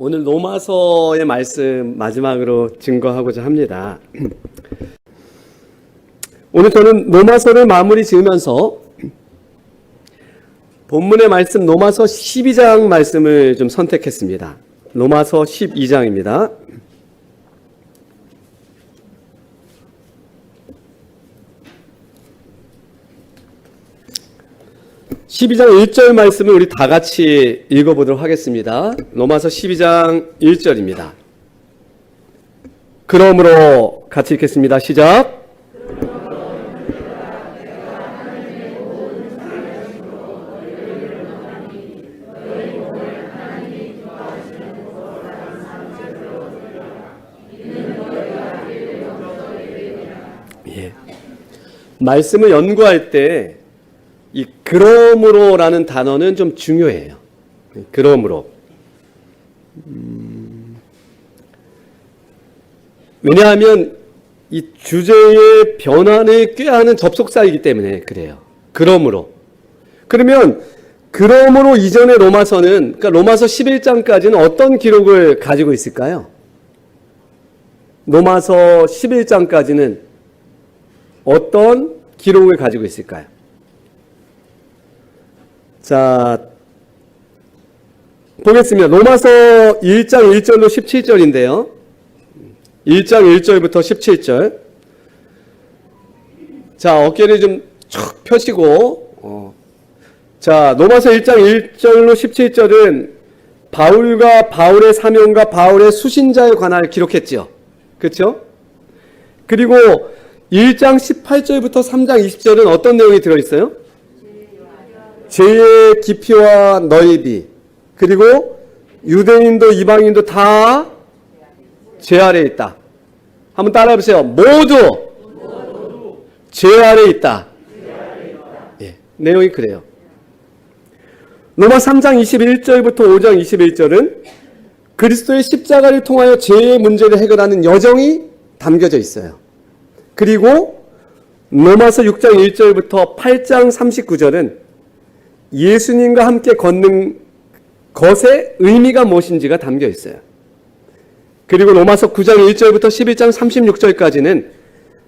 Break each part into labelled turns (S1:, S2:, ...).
S1: 오늘 로마서의 말씀 마지막으로 증거하고자 합니다. 오늘 저는 로마서를 마무리 지으면서 본문의 말씀 로마서 12장 말씀을 좀 선택했습니다. 로마서 12장입니다. 12장 1절 말씀을 우리 다 같이 읽어보도록 하겠습니다. 로마서 12장 1절입니다. 그러므로 같이 읽겠습니다. 시작. 예. 말씀을 연구할 때 이 그러므로라는 단어는 좀 중요해요. 그러므로. 왜냐하면 이 주제의 변환을 꾀하는 접속사이기 때문에 그래요. 그러므로. 그러면 그러므로 이전의 로마서는, 그러니까 로마서 11장까지는 어떤 기록을 가지고 있을까요? 로마서 11장까지는 어떤 기록을 가지고 있을까요? 자, 보겠습니다. 로마서 1장 1절로 17절인데요. 1장 1절부터 17절. 자, 어깨를 좀 쭉 펴시고, 자, 로마서 1장 1절로 17절은 바울과 바울의 사명과 바울의 수신자에 관하여 기록했죠. 그렇죠? 그리고 1장 18절부터 3장 20절은 어떤 내용이 들어있어요? 죄의 깊이와 넓이, 그리고 유대인도 이방인도 다 죄 아래에 있다. 한번 따라해 보세요. 모두 죄 아래에 있다. 예, 내용이 그래요. 로마 3장 21절부터 5장 21절은 그리스도의 십자가를 통하여 죄의 문제를 해결하는 여정이 담겨져 있어요. 그리고 로마서 6장 1절부터 8장 39절은 예수님과 함께 걷는 것의 의미가 무엇인지가 담겨 있어요. 그리고 로마서 9장 1절부터 11장 36절까지는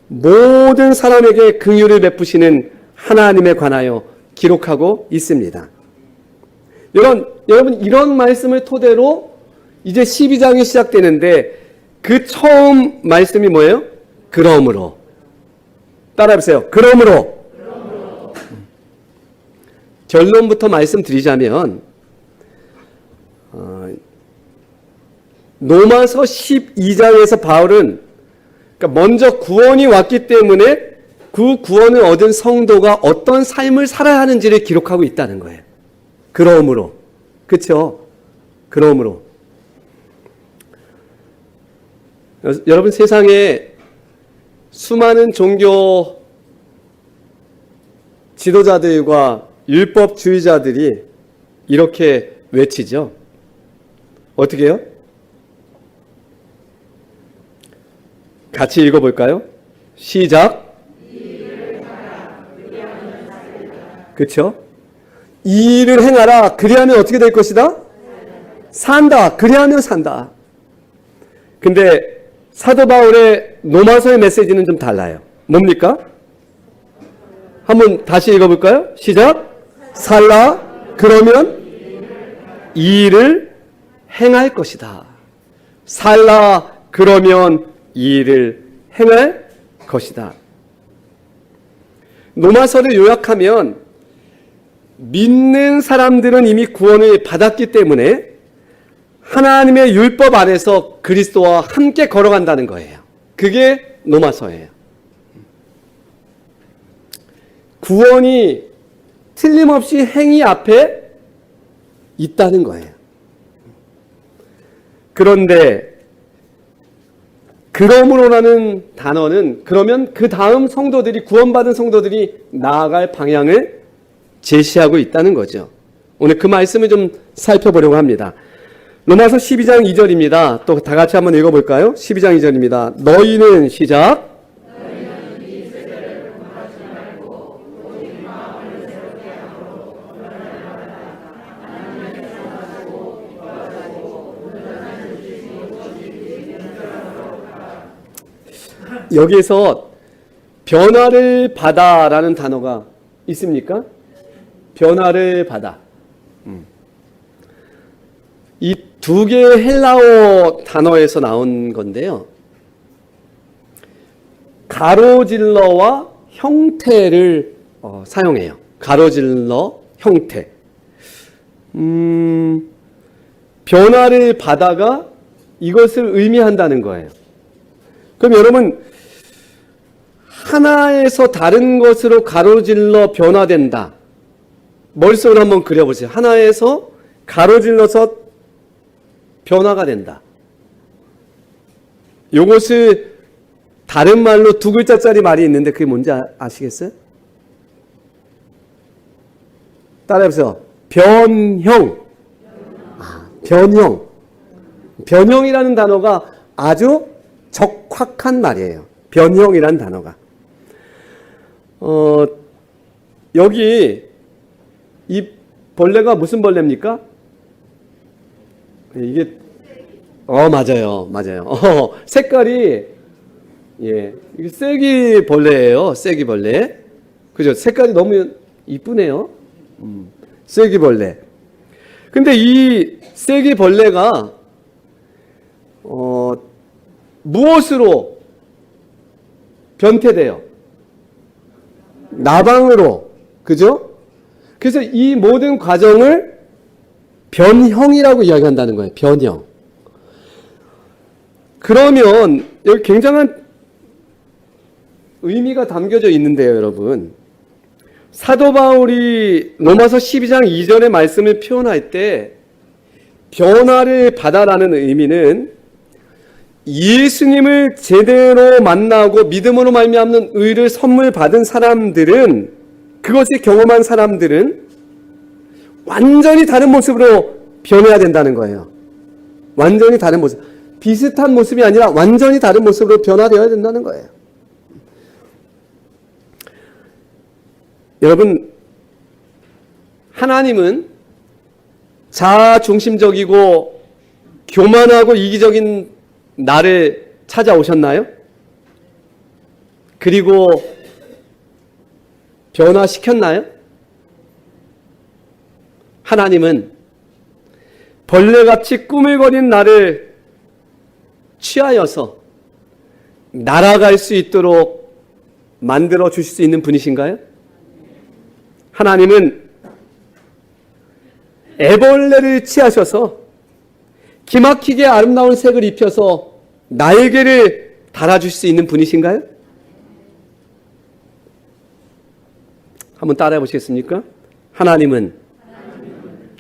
S1: 모든 사람에게 긍휼을 베푸시는 하나님에 관하여 기록하고 있습니다. 여러분 이런 말씀을 토대로 이제 12장이 시작되는데 그 처음 말씀이 뭐예요? 그러므로. 따라해보세요. 그러므로. 결론부터 말씀드리자면 로마서 12장에서 바울은 그러니까 먼저 구원이 왔기 때문에 그 구원을 얻은 성도가 어떤 삶을 살아야 하는지를 기록하고 있다는 거예요. 그러므로. 그렇죠? 그러므로. 여러분 세상에 수많은 종교 지도자들과 율법주의자들이 이렇게 외치죠. 어떻게 해요? 같이 읽어볼까요? 시작. 그렇죠? 이 일을 행하라. 그리하면 어떻게 될 것이다? 산다. 그리하면 산다. 근데 사도 바울의 로마서의 메시지는 좀 달라요. 뭡니까? 한번 다시 읽어볼까요? 시작. 살라. 그러면 이 일을 행할 것이다. 살라. 그러면 이 일을 행할 것이다. 로마서를 요약하면 믿는 사람들은 이미 구원을 받았기 때문에 하나님의 율법 안에서 그리스도와 함께 걸어간다는 거예요. 그게 로마서예요. 구원이 틀림없이 행위 앞에 있다는 거예요. 그런데 그러므로라는 단어는 그러면 그 다음 성도들이 구원받은 성도들이 나아갈 방향을 제시하고 있다는 거죠. 오늘 그 말씀을 좀 살펴보려고 합니다. 로마서 12장 2절입니다. 또 다 같이 한번 읽어볼까요? 12장 2절입니다. 너희는 시작. 여기에서 변화를 받아라는 단어가 있습니까? 변화를 받아. 이 두 개의 헬라어 단어에서 나온 건데요. 가로질러와 형태를 사용해요. 가로질러, 형태. 변화를 받아가 이것을 의미한다는 거예요. 그럼 여러분, 하나에서 다른 것으로 가로질러 변화된다. 머릿속으로 한번 그려보세요. 하나에서 가로질러서 변화가 된다. 요것을 다른 말로 두 글자짜리 말이 있는데 그게 뭔지 아시겠어요? 따라해보세요. 변형. 변형. 변형이라는 단어가 아주 적확한 말이에요. 변형이라는 단어가. 여기 이 벌레가 무슨 벌레입니까? 이게 맞아요. 색깔이 이게 쐐기 벌레예요. 쐐기 벌레. 그죠? 색깔이 너무 이쁘네요. 쐐기 벌레. 근데 이 쐐기 벌레가 무엇으로 변태돼요? 나방으로. 그죠? 그래서 이 모든 과정을 변형이라고 이야기한다는 거예요. 변형. 그러면 여기 굉장한 의미가 담겨져 있는데요, 여러분. 사도 바울이 로마서 12장 2절의 말씀을 표현할 때 변화를 받아라는 의미는 예수님을 제대로 만나고 믿음으로 말미암는 의를 선물 받은 사람들은, 그것을 경험한 사람들은 완전히 다른 모습으로 변해야 된다는 거예요. 완전히 다른 모습. 비슷한 모습이 아니라 완전히 다른 모습으로 변화되어야 된다는 거예요. 여러분, 하나님은 자아중심적이고 교만하고 이기적인 나를 찾아오셨나요? 그리고 변화시켰나요? 하나님은 벌레같이 꾸물거린 나를 취하여서 날아갈 수 있도록 만들어 주실 수 있는 분이신가요? 하나님은 애벌레를 취하셔서 기막히게 아름다운 색을 입혀서 날개를 달아주실 수 있는 분이신가요? 한번 따라해 보시겠습니까? 하나님은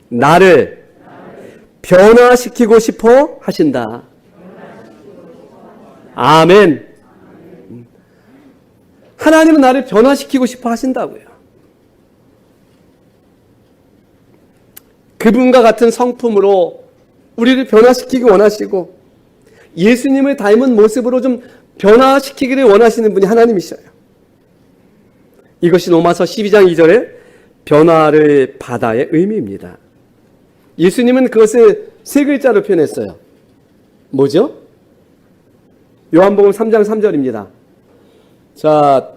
S1: 나를 변화시키고 싶어 하신다. 아멘. 하나님은 나를 변화시키고 싶어 하신다고요. 그분과 같은 성품으로 우리를 변화시키기 원하시고 예수님을 닮은 모습으로 좀 변화시키기를 원하시는 분이 하나님이셔요. 이것이 로마서 12장 2절의 변화를 받아의 의미입니다. 예수님은 그것을 세 글자로 표현했어요. 뭐죠? 요한복음 3장 3절입니다. 자,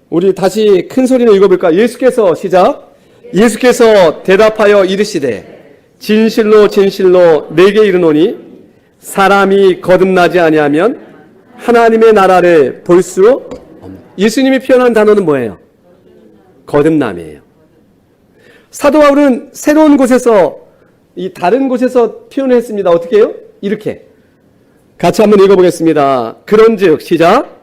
S1: 우리 다시 큰 소리로 읽어볼까요? 예수께서 시작. 예수께서 대답하여 이르시되 진실로 진실로 내게 이르노니 사람이 거듭나지 아니하면 하나님의 나라를 볼 수 없는. 예수님이 표현한 단어는 뭐예요? 거듭남이에요. 사도 바울은 새로운 곳에서 이 다른 곳에서 표현했습니다. 어떻게 해요? 이렇게. 같이 한번 읽어보겠습니다. 그런즉 시작.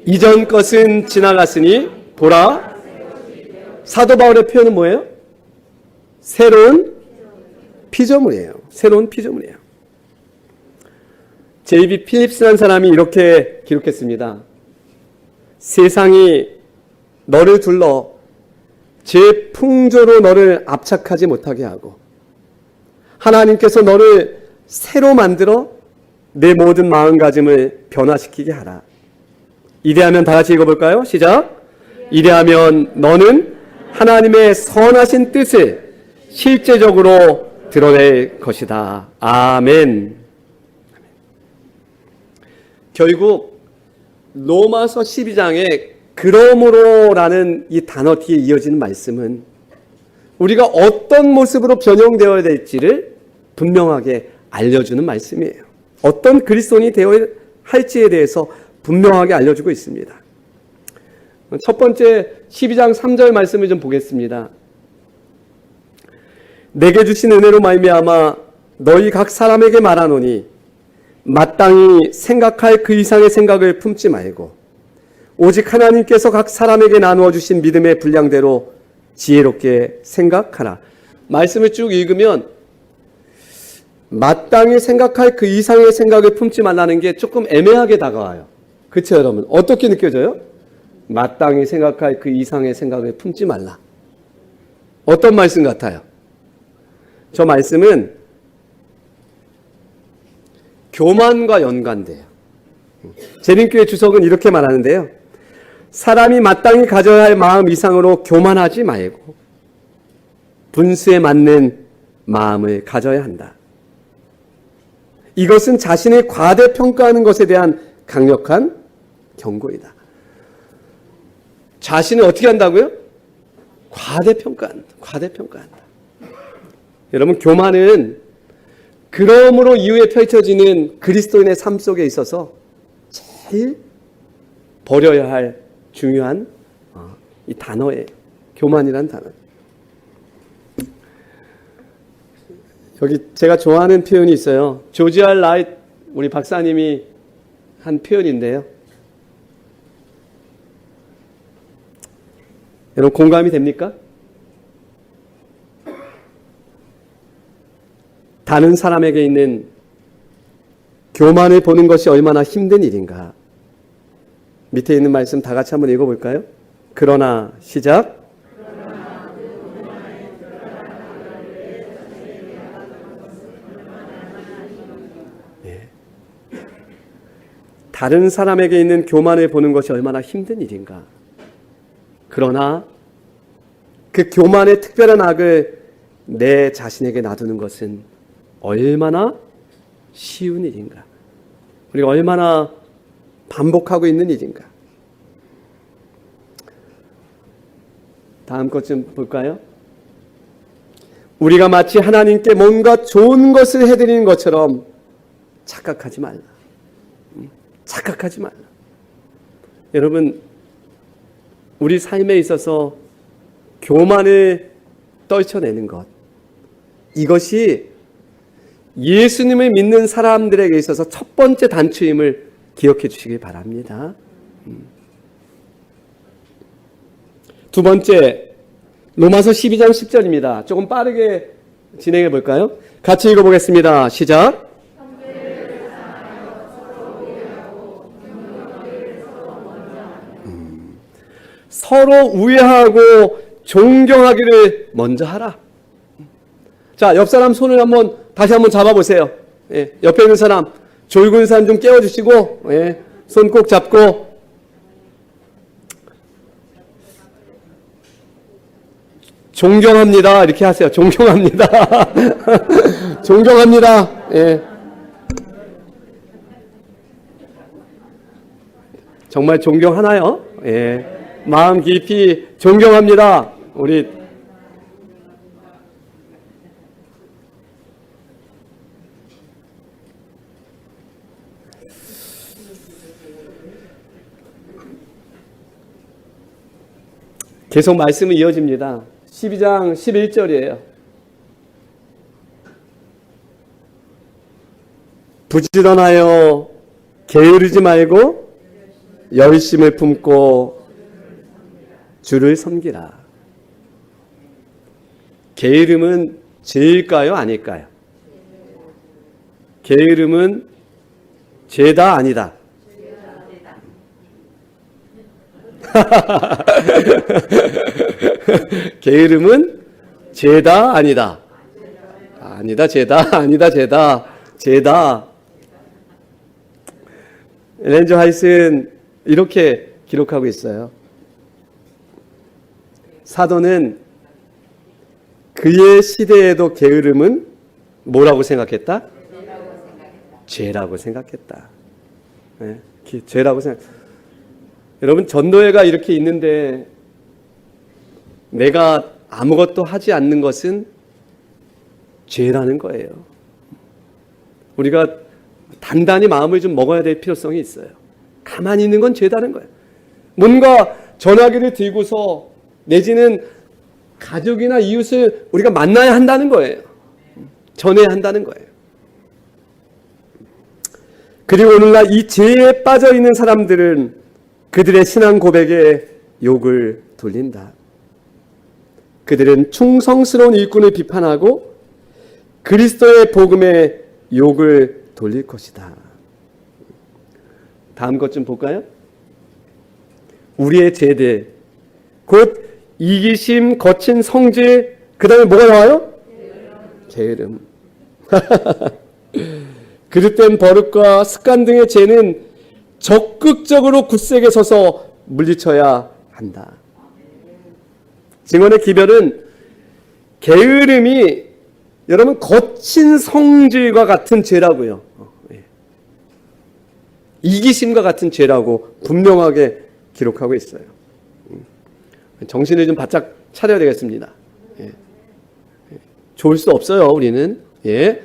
S1: 이전 것은 지나갔으니 보라. 사도 바울의 표현은 뭐예요? 새로운 피조물이에요. 새로운 피조물이에요. 제이비 필립스라는 사람이 이렇게 기록했습니다. 세상이 너를 둘러 제 풍조로 너를 압착하지 못하게 하고 하나님께서 너를 새로 만들어 내 모든 마음가짐을 변화시키게 하라. 이래하면 다 같이 읽어볼까요? 시작. 이래하면 너는 하나님의 선하신 뜻을 실제적으로 드러낼 것이다. 아멘. 결국 로마서 12장에 그러므로라는 이 단어 뒤에 이어지는 말씀은 우리가 어떤 모습으로 변형되어야 될지를 분명하게 알려주는 말씀이에요. 어떤 그리스도인이 되어야 할지에 대해서 분명하게 알려주고 있습니다. 첫 번째 12장 3절 말씀을 좀 보겠습니다. 내게 주신 은혜로 말미암아 너희 각 사람에게 말하노니 마땅히 생각할 그 이상의 생각을 품지 말고 오직 하나님께서 각 사람에게 나누어 주신 믿음의 분량대로 지혜롭게 생각하라. 말씀을 쭉 읽으면 마땅히 생각할 그 이상의 생각을 품지 말라는 게 조금 애매하게 다가와요. 그렇죠, 여러분? 어떻게 느껴져요? 마땅히 생각할 그 이상의 생각을 품지 말라. 어떤 말씀 같아요? 저 말씀은 교만과 연관돼요. 재림교회 주석은 이렇게 말하는데요. 사람이 마땅히 가져야 할 마음 이상으로 교만하지 말고 분수에 맞는 마음을 가져야 한다. 이것은 자신을 과대평가하는 것에 대한 강력한 경고이다. 자신을 어떻게 한다고요? 과대평가한다. 여러분, 교만은 그러므로 이후에 펼쳐지는 그리스도인의 삶 속에 있어서 제일 버려야 할 중요한 이 단어예요. 교만이란 단어. 여기 제가 좋아하는 표현이 있어요. 조지 알 라이트 우리 박사님이 한 표현인데요. 여러분 공감이 됩니까? 다른 사람에게 있는 교만을 보는 것이 얼마나 힘든 일인가. 밑에 있는 말씀 다 같이 한번 읽어볼까요? 그러나 시작. 네. 다른 사람에게 있는 교만을 보는 것이 얼마나 힘든 일인가. 그러나 그 교만의 특별한 악을 내 자신에게 놔두는 것은 얼마나 쉬운 일인가. 우리가 얼마나 반복하고 있는 일인가. 다음 것 좀 볼까요? 우리가 마치 하나님께 뭔가 좋은 것을 해드리는 것처럼 착각하지 말라. 착각하지 말라. 여러분, 우리 삶에 있어서 교만을 떨쳐내는 것, 이것이 예수님을 믿는 사람들에게 있어서 첫 번째 단추임을 기억해 주시길 바랍니다. 두 번째, 로마서 12장 10절입니다. 조금 빠르게 진행해 볼까요? 같이 읽어보겠습니다. 시작. 서로 우애하고 존경하기를 먼저 하라. 자, 옆 사람 손을 다시 한번 잡아보세요. 예, 옆에 있는 사람, 졸군 사람 좀 깨워주시고, 예, 손 꼭 잡고, 존경합니다. 이렇게 하세요. 존경합니다. 존경합니다. 예. 정말 존경하나요? 예. 마음 깊이 존경합니다. 우리 계속 말씀은 이어집니다. 12장 11절이에요. 부지런하여 게으르지 말고 열심을 품고 주를 섬기라. 게으름은 죄일까요? 아닐까요? 게으름은 죄다 아니다. 게으름은 죄다 아니다. 아니다 죄다 아니다 죄다. 엘렌 지 화이트는 이렇게 기록하고 있어요. 사도는 그의 시대에도 게으름은 뭐라고 생각했다? 죄라고 생각했다. 네, 죄라고 생각. 여러분, 전도회가 이렇게 있는데 내가 아무것도 하지 않는 것은 죄라는 거예요. 우리가 단단히 마음을 좀 먹어야 될 필요성이 있어요. 가만히 있는 건 죄다는 거예요. 뭔가 전화기를 들고서 내지는 가족이나 이웃을 우리가 만나야 한다는 거예요. 전해야 한다는 거예요. 그리고 오늘날 이 죄에 빠져 있는 사람들은 그들의 신앙 고백에 욕을 돌린다. 그들은 충성스러운 일꾼을 비판하고 그리스도의 복음에 욕을 돌릴 것이다. 다음 것 좀 볼까요? 우리의 죄들, 곧 이기심, 거친 성질, 그 다음에 뭐가 나와요? 게으름. 그릇된 버릇과 습관 등의 죄는 적극적으로 굳세게 서서 물리쳐야 한다. 증언의 기별은 게으름이 여러분 거친 성질과 같은 죄라고요. 이기심과 같은 죄라고 분명하게 기록하고 있어요. 정신을 좀 바짝 차려야 되겠습니다. 예. 좋을 수 없어요, 우리는. 예.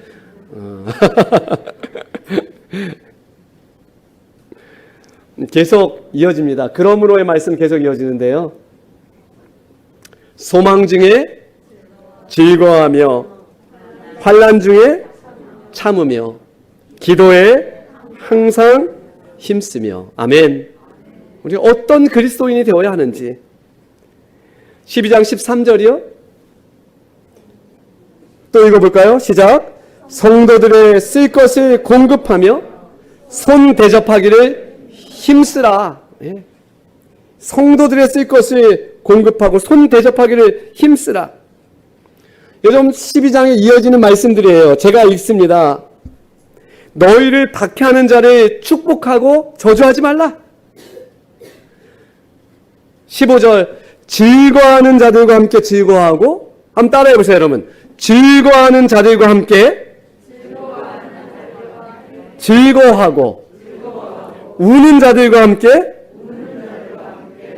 S1: 계속 이어집니다. 그러므로의 말씀 계속 이어지는데요. 소망 중에 즐거워하며 환난 중에 참으며 기도에 항상 힘쓰며. 아멘. 우리가 어떤 그리스도인이 되어야 하는지. 12장 13절이요. 또 읽어볼까요? 시작. 성도들의 쓸 것을 공급하며 손 대접하기를 힘쓰라. 예. 성도들의 쓸 것을 공급하고 손 대접하기를 힘쓰라. 여러분 12장에 이어지는 말씀들이에요. 제가 읽습니다. 너희를 박해하는 자를 축복하고 저주하지 말라. 15절 즐거워하는 자들과 함께 즐거워하고. 한번 따라해 보세요, 여러분. 즐거워하는 자들과 함께 즐거워하고 우는 자들과 함께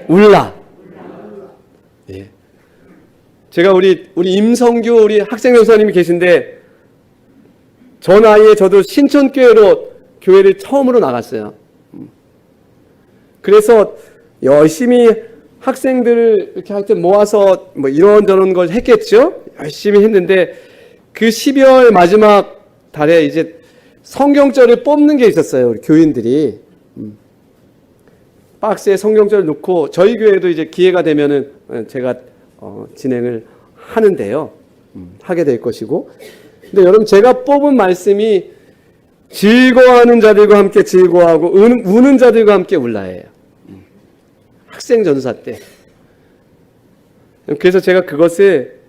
S1: 울라. 예. 제가 우리 임성규 우리 학생 교사님이 계신데 저 나이에 저도 신천교회로 교회를 처음으로 나갔어요. 그래서 열심히 학생들을 이렇게 하여튼 모아서 뭐 이런저런 걸 했겠죠. 열심히 했는데 그 12월 마지막 달에 이제 성경절을 뽑는 게 있었어요. 우리 교인들이 박스에 성경절을 넣고 저희 교회도 이제 기회가 되면은 제가 진행을 하는데요. 하게 될 것이고. 근데 여러분 제가 뽑은 말씀이 즐거워하는 자들과 함께 즐거워하고 우는 자들과 함께 울라예요. 학생 전사 때. 그래서 제가 그것을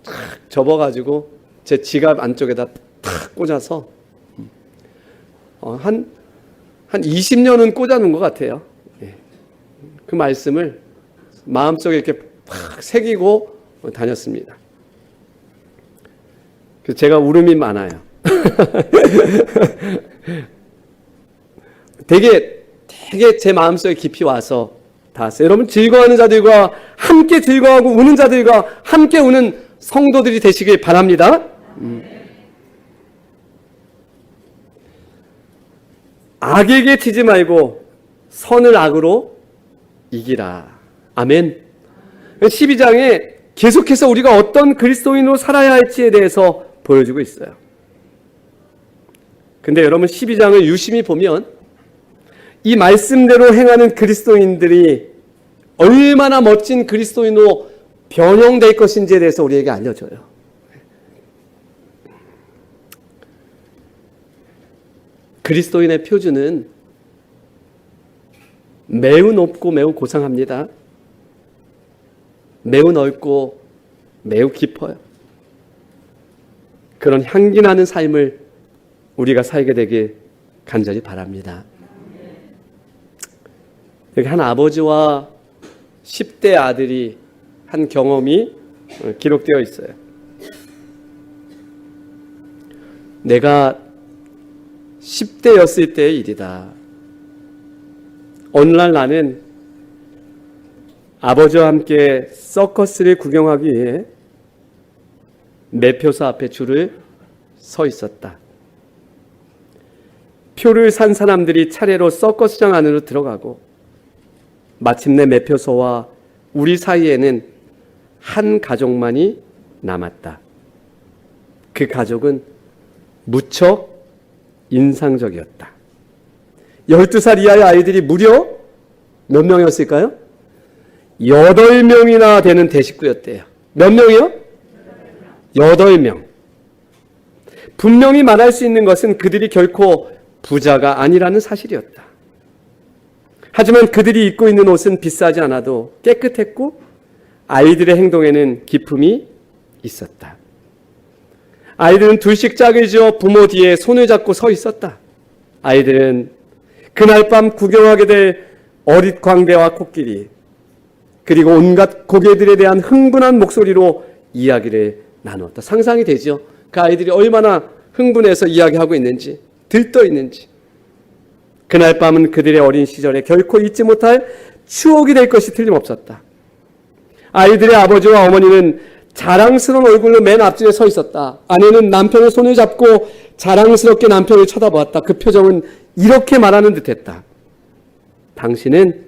S1: 탁 접어가지고 제 지갑 안쪽에다 탁 꽂아서 한 20년은 꽂아놓은 것 같아요. 그 말씀을 마음속에 이렇게 팍 새기고 다녔습니다. 그래서 제가 울음이 많아요. 되게 제 마음속에 깊이 와서 닿았어요. 여러분 즐거워하는 자들과 함께 즐거워하고 우는 자들과 함께 우는 성도들이 되시길 바랍니다. 악에게 튀지 말고 선을 악으로 이기라. 아멘. 12장에 계속해서 우리가 어떤 그리스도인으로 살아야 할지에 대해서 보여주고 있어요. 근데 여러분 12장을 유심히 보면 이 말씀대로 행하는 그리스도인들이 얼마나 멋진 그리스도인으로 변형될 것인지에 대해서 우리에게 알려줘요. 그리스도인의 표준은 매우 높고 매우 고상합니다. 매우 넓고 매우 깊어요. 그런 향기나는 삶을 우리가 살게 되길 간절히 바랍니다. 여기 한 아버지와 10대 아들이 한 경험이 기록되어 있어요. 내가 10대였을 때의 일이다. 어느 날 나는 아버지와 함께 서커스를 구경하기 위해 매표소 앞에 줄을 서 있었다. 표를 산 사람들이 차례로 서커스장 안으로 들어가고 마침내 매표소와 우리 사이에는 한 가족만이 남았다. 그 가족은 무척 인상적이었다. 12살 이하의 아이들이 무려 몇 명이었을까요? 8명이나 되는 대식구였대요. 몇 명이요? 8명. 분명히 말할 수 있는 것은 그들이 결코 부자가 아니라는 사실이었다. 하지만 그들이 입고 있는 옷은 비싸지 않아도 깨끗했고 아이들의 행동에는 기품이 있었다. 아이들은 둘씩 짝을 지어 부모 뒤에 손을 잡고 서 있었다. 아이들은 그날 밤 구경하게 될 어릿 광대와 코끼리, 그리고 온갖 고개들에 대한 흥분한 목소리로 이야기를 나누었다. 상상이 되죠? 그 아이들이 얼마나 흥분해서 이야기하고 있는지, 들떠 있는지. 그날 밤은 그들의 어린 시절에 결코 잊지 못할 추억이 될 것이 틀림없었다. 아이들의 아버지와 어머니는 자랑스러운 얼굴로 맨 앞줄에 서 있었다. 아내는 남편의 손을 잡고 자랑스럽게 남편을 쳐다보았다. 그 표정은 이렇게 말하는 듯했다. 당신은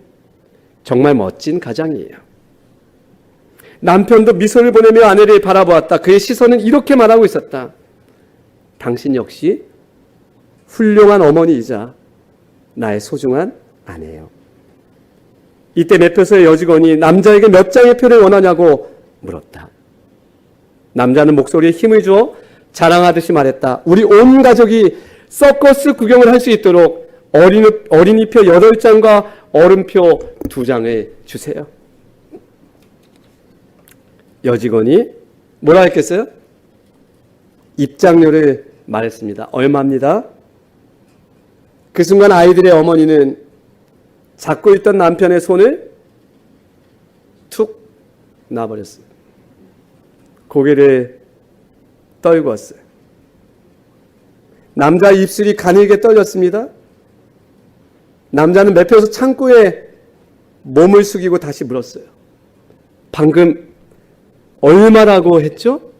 S1: 정말 멋진 가장이에요. 남편도 미소를 보내며 아내를 바라보았다. 그의 시선은 이렇게 말하고 있었다. 당신 역시 훌륭한 어머니이자 나의 소중한 아내예요. 이때 매표소의 여직원이 남자에게 몇 장의 표를 원하냐고 물었다. 남자는 목소리에 힘을 주어 자랑하듯이 말했다. 우리 온 가족이 서커스 구경을 할 수 있도록 어린이표 8장과 어른표 2장을 주세요. 여직원이 뭐라 했겠어요? 입장료를 말했습니다. 얼마입니다. 그 순간 아이들의 어머니는 잡고 있던 남편의 손을 툭 놔버렸어요. 고개를 떨구었어요. 남자의 입술이 가늘게 떨렸습니다. 남자는 매표소 창고에 몸을 숙이고 다시 물었어요. 방금 얼마라고 했죠?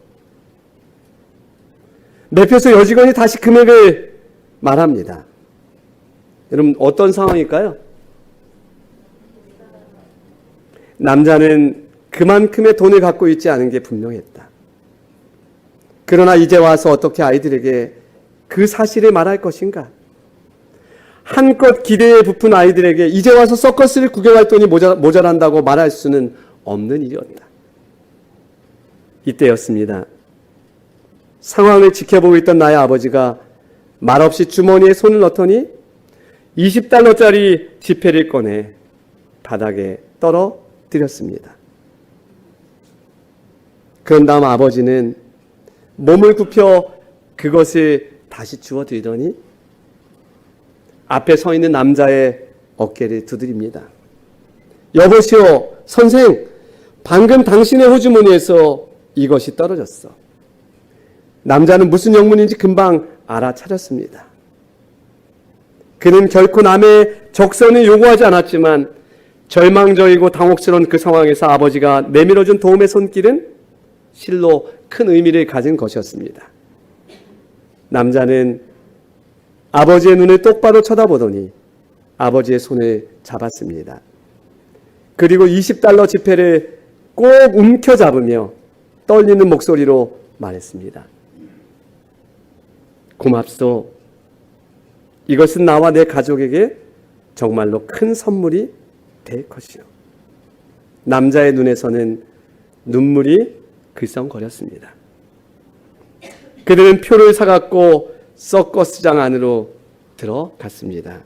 S1: 매표소 여직원이 다시 금액을 말합니다. 여러분 어떤 상황일까요? 남자는 그만큼의 돈을 갖고 있지 않은 게 분명했다. 그러나 이제 와서 어떻게 아이들에게 그 사실을 말할 것인가? 한껏 기대에 부푼 아이들에게 이제 와서 서커스를 구경할 돈이 모자란다고 말할 수는 없는 일이었다. 이때였습니다. 상황을 지켜보고 있던 나의 아버지가 말없이 주머니에 손을 넣더니 $20짜리 지폐를 꺼내 바닥에 떨어뜨렸습니다. 그런 다음 아버지는 몸을 굽혀 그것을 다시 주워들더니 앞에 서 있는 남자의 어깨를 두드립니다. 여보시오, 선생, 방금 당신의 호주머니에서 이것이 떨어졌어. 남자는 무슨 영문인지 금방 알아차렸습니다. 그는 결코 남의 적선을 요구하지 않았지만 절망적이고 당혹스러운 그 상황에서 아버지가 내밀어준 도움의 손길은 실로 큰 의미를 가진 것이었습니다. 남자는 아버지의 눈을 똑바로 쳐다보더니 아버지의 손을 잡았습니다. 그리고 $20 지폐를 꼭 움켜잡으며 떨리는 목소리로 말했습니다. 고맙소. 이것은 나와 내 가족에게 정말로 큰 선물이 될 것이요. 남자의 눈에서는 눈물이 글썽거렸습니다. 그들은 표를 사갖고 서커스장 안으로 들어갔습니다.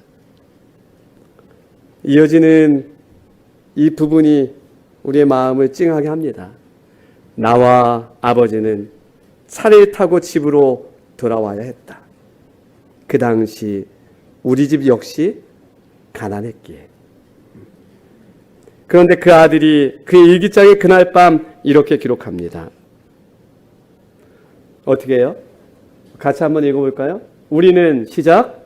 S1: 이어지는 이 부분이 우리의 마음을 찡하게 합니다. 나와 아버지는 차를 타고 집으로 돌아와야 했다. 그 당시 우리 집 역시 가난했기에. 그런데 그 아들이 그 일기장에 그날 밤 이렇게 기록합니다. 어떻게 해요? 같이 한번 읽어볼까요? 우리는 시작.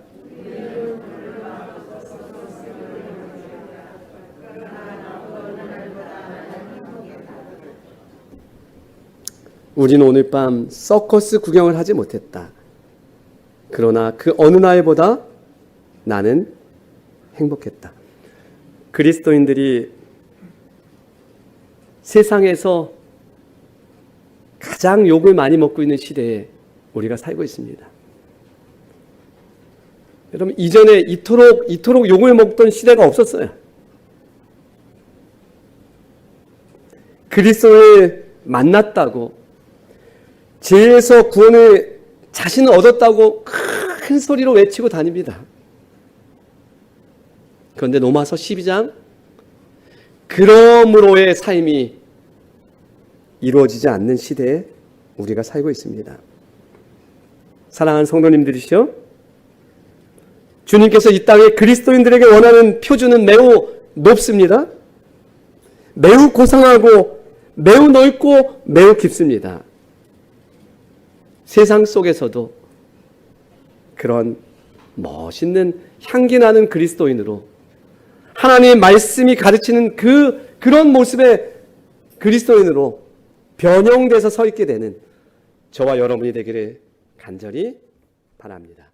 S1: 우리는 오늘 밤 서커스 구경을 하지 못했다. 그러나 그 어느 날보다 나는 행복했다. 그리스도인들이 세상에서 가장 욕을 많이 먹고 있는 시대에 우리가 살고 있습니다. 여러분, 이전에 이토록 욕을 먹던 시대가 없었어요. 그리스도를 만났다고, 죄에서 구원을 자신을 얻었다고 큰 소리로 외치고 다닙니다. 그런데 로마서 12장, 그러므로의 삶이 이루어지지 않는 시대에 우리가 살고 있습니다. 사랑하는 성도님들이시여, 주님께서 이 땅에 그리스도인들에게 원하는 표준은 매우 높습니다. 매우 고상하고 매우 넓고 매우 깊습니다. 세상 속에서도 그런 멋있는 향기 나는 그리스도인으로, 하나님의 말씀이 가르치는 그런 모습의 그리스도인으로 변형돼서 서 있게 되는 저와 여러분이 되기를 간절히 바랍니다.